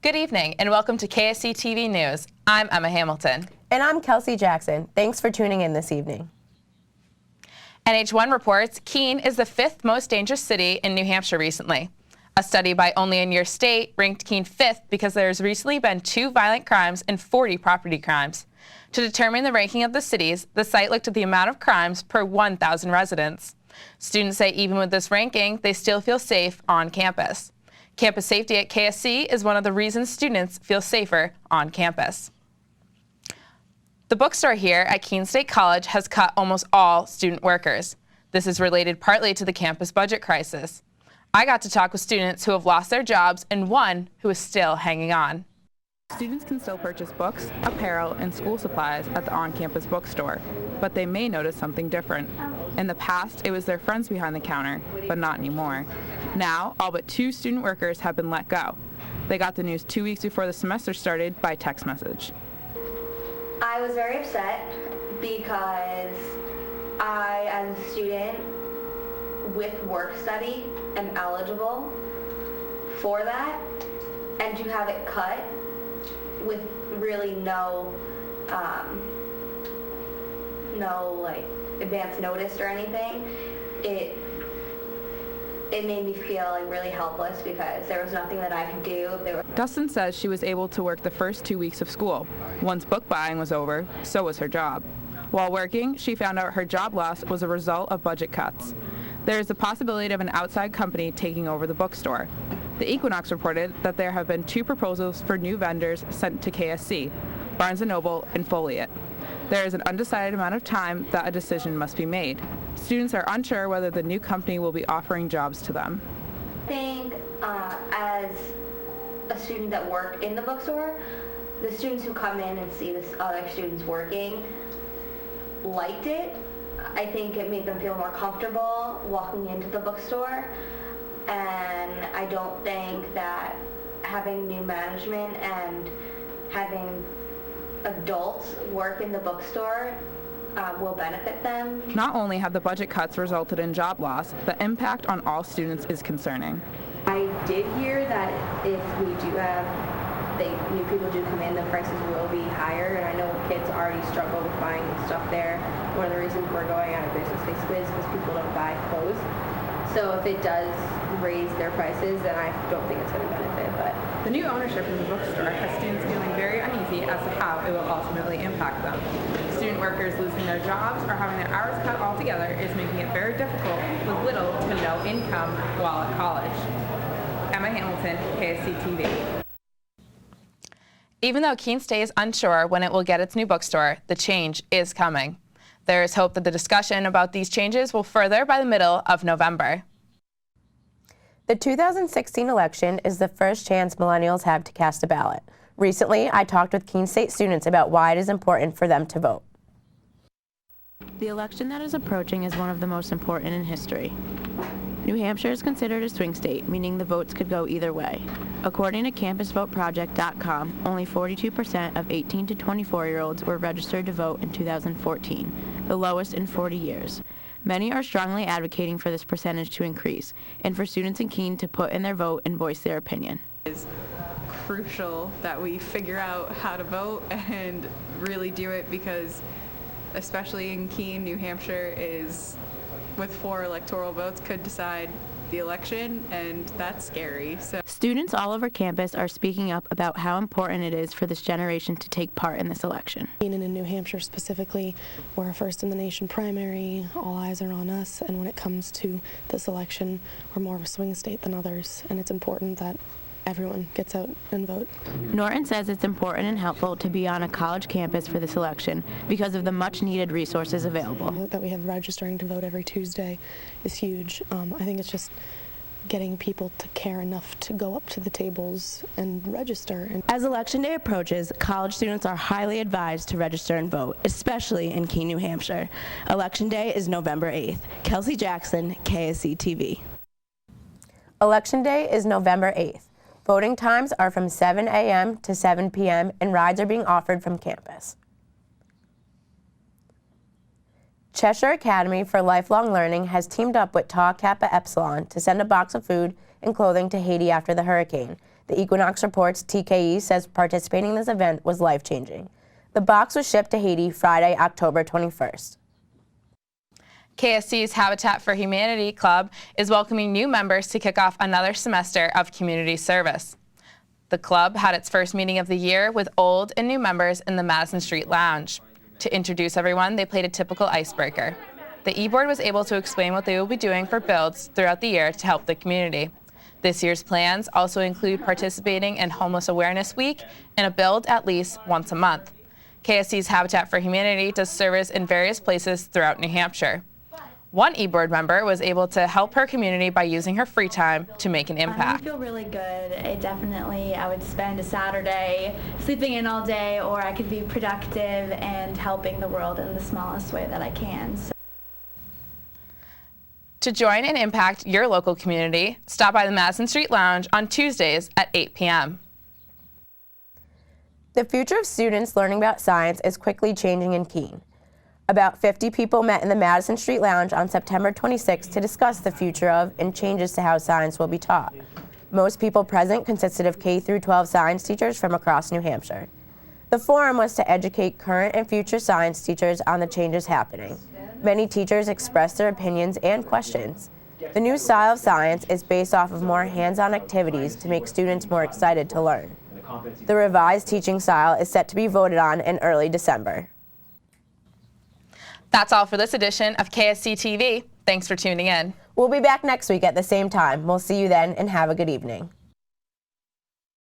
Good evening and welcome to KSC TV News. I'm Emma Hamilton. And I'm Kelsey Jackson. Thanks for tuning in this evening. NH1 reports Keene is the 5th most dangerous city in New Hampshire recently. A study by Only in Your State ranked Keene 5th because there has recently been 2 violent crimes and 40 property crimes. To determine the ranking of the cities, the site looked at the amount of crimes per 1,000 residents. Students say even with this ranking, they still feel safe on campus. Campus safety at KSC is one of the reasons students feel safer on campus. The bookstore here at Keene State College has cut almost all student workers. This is related partly to the campus budget crisis. I got to talk with students who have lost their jobs and one who is still hanging on. Students can still purchase books, apparel, and school supplies at the on-campus bookstore, but they may notice something different. In the past, it was their friends behind the counter, but not anymore. Now, all but 2 student workers have been let go. They got the news 2 weeks before the semester started by text message. I was very upset because I, as a student with work study, am eligible for that, and to have it cut with really no advance notice or anything, it made me feel like really helpless because there was nothing that I could do. Dustin says she was able to work the first 2 weeks of school. Once book buying was over, so was her job. While working, she found out her job loss was a result of budget cuts. There is the possibility of an outside company taking over the bookstore. The Equinox reported that there have been 2 proposals for new vendors sent to KSC, Barnes & Noble and Foliot. There is an undecided amount of time that a decision must be made. Students are unsure whether the new company will be offering jobs to them. I think as a student that worked in the bookstore, the students who come in and see this other students working liked it. I think it made them feel more comfortable walking into the bookstore, and I don't think that having new management and having adults work in the bookstore will benefit them. Not only have the budget cuts resulted in job loss, the impact on all students is concerning. I did hear that if we do have new people do come in, the prices will be higher, and I know kids already struggle with buying stuff there. One of the reasons we're going out of business basically is because people don't buy clothes. So if it does raise their prices, then I don't think it's going to benefit. But the new ownership of the bookstore has students feeling very uneasy as to how it will ultimately impact them. Student workers losing their jobs or having their hours cut altogether is making it very difficult with little to no income while at college. Emma Hamilton, KSC TV. Even though Keene State is unsure when it will get its new bookstore, the change is coming. There is hope that the discussion about these changes will further by the middle of November. The 2016 election is the first chance millennials have to cast a ballot. Recently, I talked with Keene State students about why it is important for them to vote. The election that is approaching is one of the most important in history. New Hampshire is considered a swing state, meaning the votes could go either way. According to campusvoteproject.com, only 42% of 18 to 24-year-olds were registered to vote in 2014, the lowest in 40 years. Many are strongly advocating for this percentage to increase, and for students in Keene to put in their vote and voice their opinion. It's crucial that we figure out how to vote and really do it, because especially in Keene, New Hampshire is, with 4 electoral votes, could decide the election, and that's scary. So students all over campus are speaking up about how important it is for this generation to take part in this election. And in New Hampshire specifically, we're a first in the nation primary. All eyes are on us, and when it comes to this election, we're more of a swing state than others, and it's important that everyone gets out and vote. Norton says it's important and helpful to be on a college campus for this election because of the much needed resources available. That we have registering to vote every Tuesday is huge. I think it's just getting people to care enough to go up to the tables and register. As Election Day approaches, college students are highly advised to register and vote, especially in Keene, New Hampshire. Election Day is November 8th. Kelsey Jackson, KSC TV. Election Day is November 8th. Voting times are from 7 a.m. to 7 p.m. and rides are being offered from campus. Cheshire Academy for Lifelong Learning has teamed up with Tau Kappa Epsilon to send a box of food and clothing to Haiti after the hurricane. The Equinox Reports TKE says participating in this event was life-changing. The box was shipped to Haiti Friday, October 21st. KSC's Habitat for Humanity Club is welcoming new members to kick off another semester of community service. The club had its first meeting of the year with old and new members in the Madison Street Lounge. To introduce everyone, they played a typical icebreaker. The e-board was able to explain what they will be doing for builds throughout the year to help the community. This year's plans also include participating in Homeless Awareness Week and a build at least once a month. KSC's Habitat for Humanity does service in various places throughout New Hampshire. One e-board member was able to help her community by using her free time to make an impact. I feel really good. I would spend a Saturday sleeping in all day, or I could be productive and helping the world in the smallest way that I can. To join and impact your local community, stop by the Madison Street Lounge on Tuesdays at 8 p.m. The future of students learning about science is quickly changing in Keene. About 50 people met in the Madison Street Lounge on September 26 to discuss the future of and changes to how science will be taught. Most people present consisted of K-12 science teachers from across New Hampshire. The forum was to educate current and future science teachers on the changes happening. Many teachers expressed their opinions and questions. The new style of science is based off of more hands-on activities to make students more excited to learn. The revised teaching style is set to be voted on in early December. That's all for this edition of KSC TV. Thanks for tuning in. We'll be back next week at the same time. We'll see you then, and have a good evening.